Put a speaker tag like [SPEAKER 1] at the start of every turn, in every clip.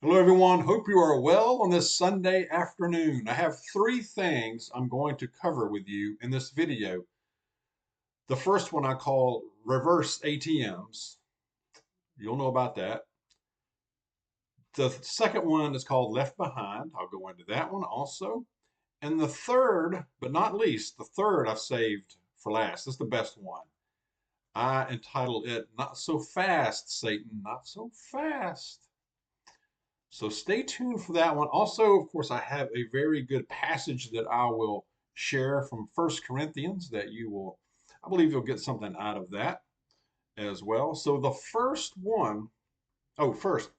[SPEAKER 1] Hello, everyone. Hope you are well on this Sunday afternoon. I have three things I'm going to cover with you in this video. The first one I call reverse ATMs. You'll know about that. The second one is called left behind. I'll go into that one also. And the third, but not least, the third I've saved for last. This is the best one. I entitled it Not So Fast, Satan, Not So Fast. So stay tuned for that one. Also, of course, I have a very good passage that I will share from First Corinthians that I believe you'll get something out of that as well. So the first one, oh, first,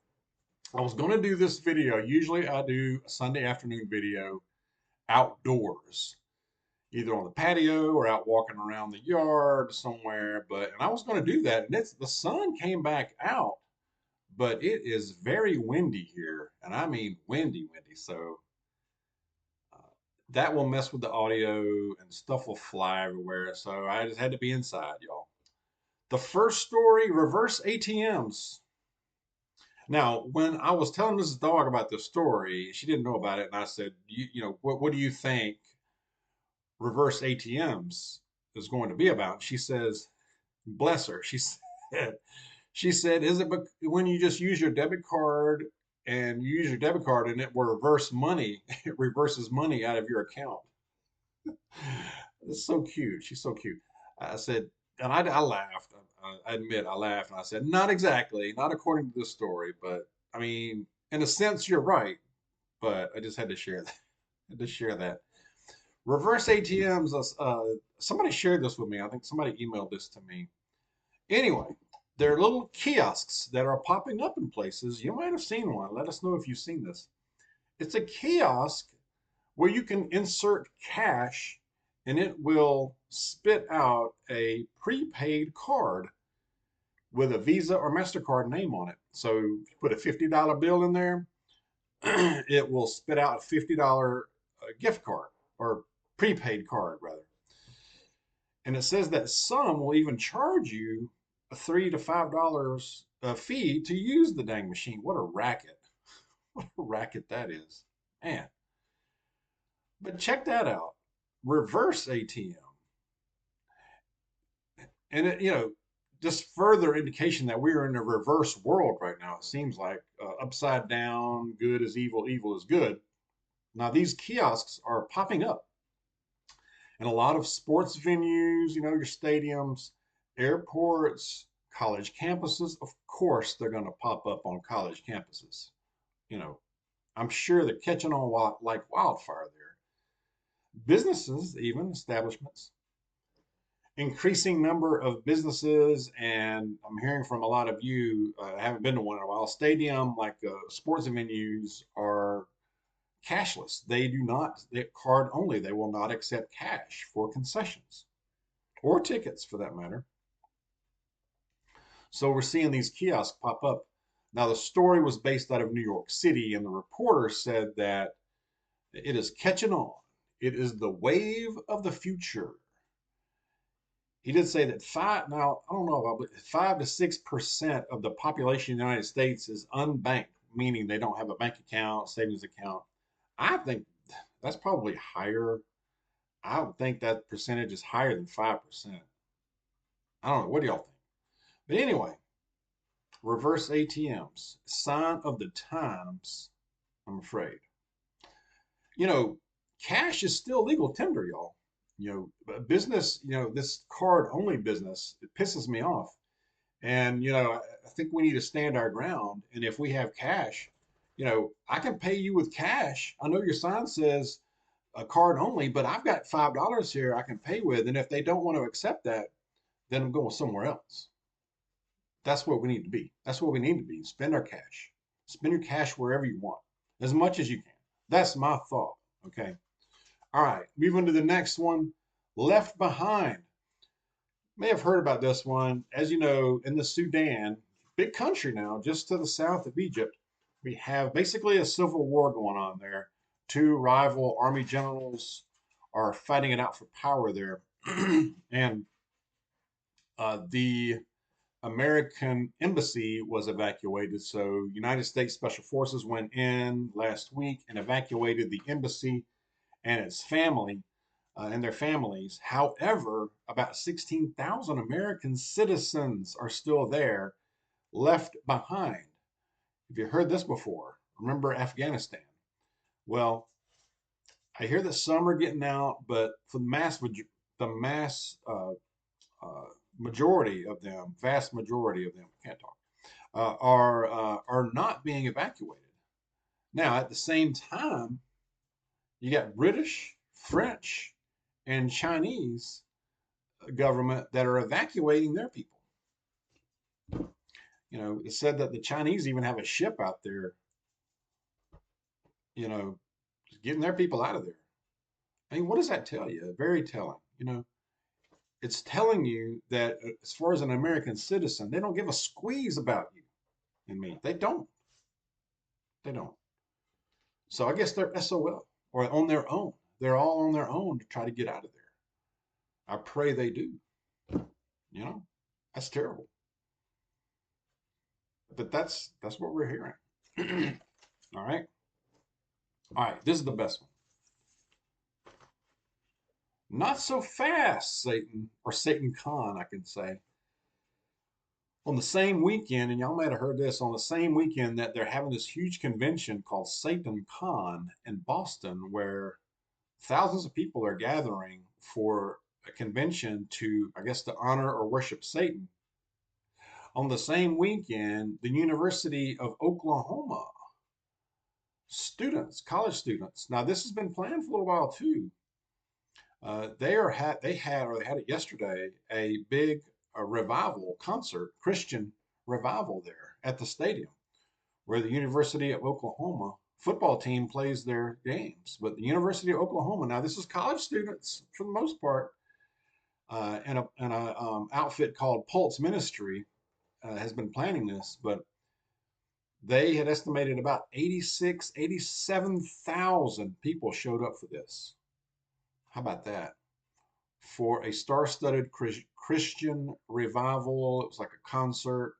[SPEAKER 1] I was going to do this video. Usually I do a Sunday afternoon video outdoors, either on the patio or out walking around the yard somewhere. And I was going to do that, and the sun came back out, but it is very windy here, and I mean windy, windy. So uh, that will mess with the audio and stuff will fly everywhere. So I just had to be inside, y'all. The first story, reverse ATMs. Now, when I was telling Mrs. Dawg about this story, she didn't know about it, and I said, what do you think reverse ATMs is going to be about?" She says, bless her, she said, "Is it when you just use your debit card and you use your debit card and it will reverse money, it reverses money out of your account?" It's so cute. She's so cute. I said, and I laughed. I admit I laughed and I said, "Not exactly, not according to this story, but I mean, in a sense, you're right." But I just had to share that. Had to share that. Reverse ATMs. Somebody shared this with me. I think somebody emailed this to me. Anyway, there are little kiosks that are popping up in places. You might have seen one. Let us know if you've seen this. It's a kiosk where you can insert cash and it will spit out a prepaid card with a Visa or MasterCard name on it. So if you put a $50 bill in there, it will spit out a $50 gift card or prepaid card, rather. And it says that some will even charge you a $3 to $5 fee to use the dang machine. What a racket. What a racket that is. Man. But check that out. Reverse ATM. And just further indication that we're in a reverse world right now. It seems like upside down, good is evil, evil is good. Now these kiosks are popping up in a lot of sports venues, your stadiums, airports, college campuses. Of course, they're going to pop up on college campuses. You know, I'm sure they're catching on like wildfire there. Businesses, even establishments, increasing number of businesses, and I'm hearing from a lot of you, haven't been to one in a while. Stadium, like sports venues, are cashless. They do not, they card only. They will not accept cash for concessions or tickets for that matter. So we're seeing these kiosks pop up. Now, the story was based out of New York City, and the reporter said that it is catching on. It is the wave of the future. He did say that now I don't know about 5 to 6% of the population of the United States is unbanked, meaning they don't have a bank account, savings account. I think that's probably higher. I would think that percentage is higher than 5%. I don't know. What do y'all think? But anyway, reverse ATMs, sign of the times, I'm afraid. You know, cash is still legal tender, y'all. Business, this card only business, it pisses me off. And, I think we need to stand our ground. And if we have cash, I can pay you with cash. I know your sign says a card only, but I've got $5 here I can pay with. And if they don't want to accept that, then I'm going somewhere else. That's what we need to be. That's what we need to be. Spend our cash. Spend your cash wherever you want, as much as you can. That's my thought. Okay. All right. Moving to the next one. Left behind. May have heard about this one. As you know, in the Sudan, big country now, just to the south of Egypt, we have basically a civil war going on there. Two rival army generals are fighting it out for power there. And the American embassy was evacuated. So United States Special Forces went in last week and evacuated the embassy and its family and their families. However, about 16,000 American citizens are still there, left behind. Have you heard this before? Remember Afghanistan? Well, I hear that some are getting out, but for the mass uh, majority of them, vast majority of them, can't talk, are not being evacuated. Now, at the same time, you got British, French, and Chinese government that are evacuating their people. It said that the Chinese even have a ship out there, you know, getting their people out of there. I mean, what does that tell you? Very telling. It's telling you that as far as an American citizen, they don't give a squeeze about you and me. They don't. They don't. So I guess they're SOL or on their own. They're all on their own to try to get out of there. I pray they do. You know, that's terrible. But that's what we're hearing. All right. All right. This is the best one. Not so fast, Satan, or Satan Con, I can say. On the same weekend, and y'all might have heard this, on the same weekend that they're having this huge convention called Satan Con in Boston, where thousands of people are gathering for a convention to, I guess, to honor or worship Satan. On the same weekend, the University of Oklahoma students, college students, now this has been planned for a little while too. They had it yesterday, a big revival concert, Christian revival there at the stadium where the University of Oklahoma football team plays their games. But the University of Oklahoma, now this is college students for the most part, and a outfit called Pulse Ministry has been planning this, but they had estimated about 87,000 people showed up for this. How about that? For a star-studded Christian revival. It was like a concert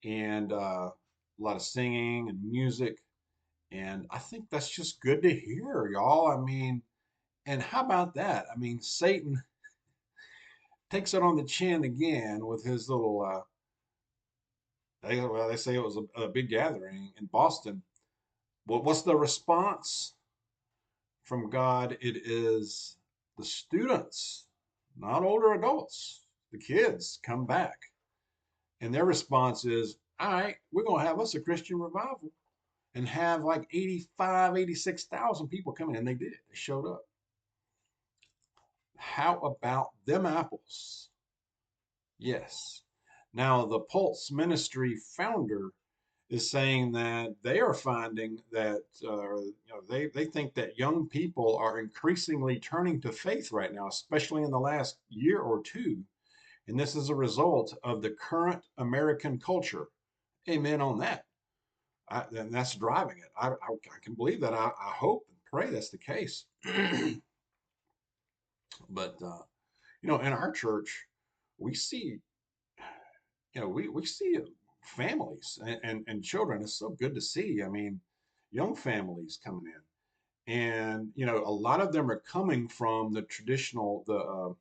[SPEAKER 1] and a lot of singing and music. And I think that's just good to hear, y'all. I mean, and how about that? I mean, Satan takes it on the chin again with his little, they say it was a big gathering in Boston. Well, what's the response from God? It is the students, not older adults. The kids come back. And their response is, all right, we're going to have us a Christian revival and have like 85, 86,000 people coming. And they did. They showed up. How about them apples? Yes. Now, the Pulse Ministry founder is saying that they are finding that they think that young people are increasingly turning to faith right now, especially in the last year or two. And this is a result of the current American culture. Amen on that. And that's driving it. I can believe that. I hope and pray that's the case. But in our church, we see, we see families and children. It's so good to see. I mean, young families coming in, and a lot of them are coming from the traditional, well,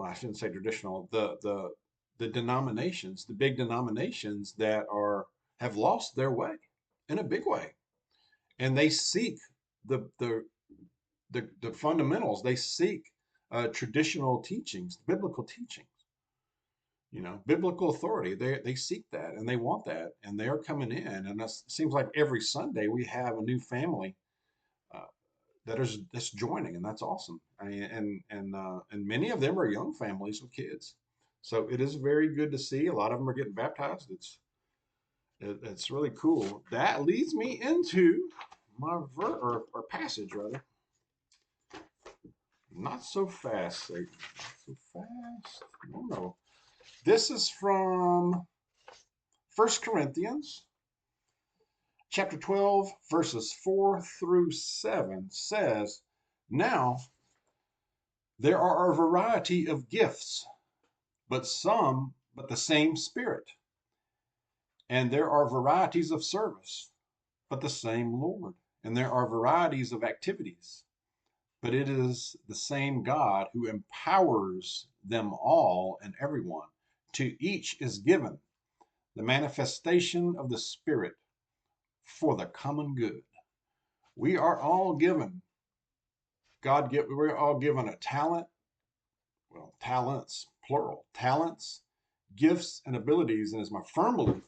[SPEAKER 1] I shouldn't say traditional, the denominations, the big denominations that have lost their way in a big way, and they seek the the the fundamentals. They seek traditional teachings, biblical teachings. Biblical authority. They seek that and they want that, and they are coming in. And it seems like every Sunday we have a new family uh, that's joining, and that's awesome. I mean, and many of them are young families with kids, so it is very good to see. A lot of them are getting baptized. It's really cool. That leads me into my or passage rather. Not so fast, Satan. Not so fast. No. This is from 1 Corinthians chapter 12, verses 4 through 7 says, "Now there are a variety of gifts, but some but the same Spirit. And there are varieties of service, but the same Lord. And there are varieties of activities, but it is the same God who empowers them all and everyone. To each is given the manifestation of the Spirit for the common good. We are all given, we're all given a talent, well, talents, plural, talents, gifts, and abilities. And it's my firm belief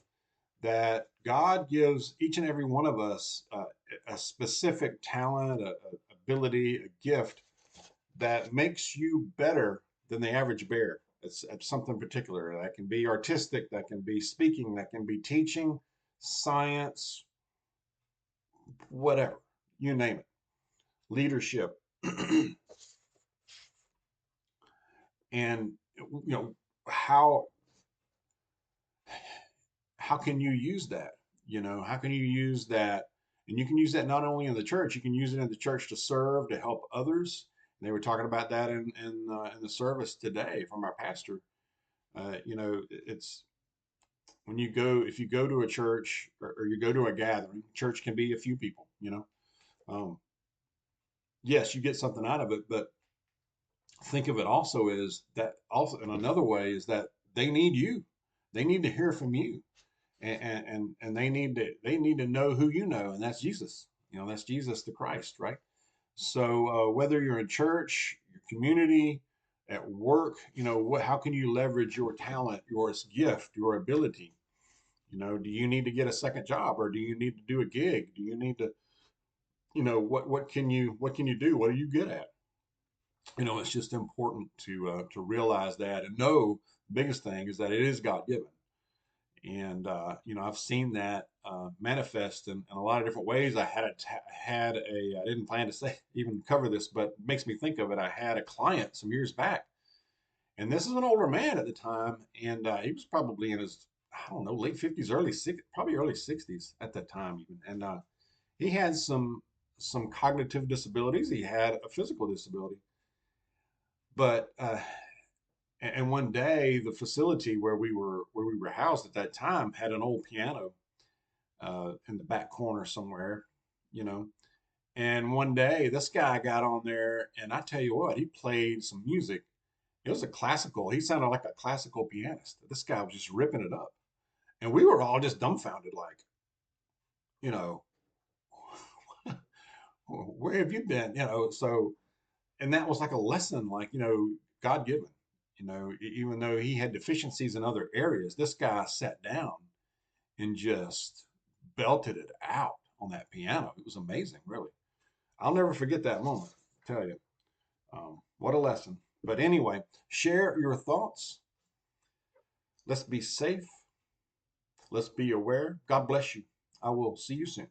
[SPEAKER 1] that God gives each and every one of us a specific talent, a ability, a gift that makes you better than the average bear. It's something particular. That can be artistic, that can be speaking, that can be teaching, science, whatever, you name it, leadership. And how can you use that? How can you use that? And you can use that not only in the church, you can use it in the church to serve, to help others. And they were talking about that in the service today from our pastor. It's when if you go to a church, or you go to a gathering, church can be a few people. Yes, you get something out of it, but think of it also as that also in another way is that they need you. They need to hear from you. And they need to know who you know, and that's Jesus. That's Jesus the Christ, right? So whether you're in church, your community, at work, how can you leverage your talent, your gift, your ability? Do you need to get a second job, or do you need to do a gig? Do you need to, what can you do? What are you good at? It's just important to realize that and know the biggest thing is that it is God given. And I've seen that manifest in a lot of different ways. I didn't plan to say even cover this, but it makes me think of it. I had a client some years back, and this is an older man at the time, and he was probably in his, I don't know, late 50s, probably early 60s at that time even. And he had some cognitive disabilities. He had a physical disability, but and one day the facility where we were housed at that time had an old piano in the back corner somewhere, you know. And one day this guy got on there, and I tell you what, he played some music. It was he sounded like a classical pianist. This guy was just ripping it up. And we were all just dumbfounded, like, you know, where have you been? So, and that was like a lesson, like, God given, even though he had deficiencies in other areas, this guy sat down and just belted it out on that piano. It was amazing, really. I'll never forget that moment, I tell you. What a lesson. But anyway, share your thoughts. Let's be safe. Let's be aware. God bless you. I will see you soon.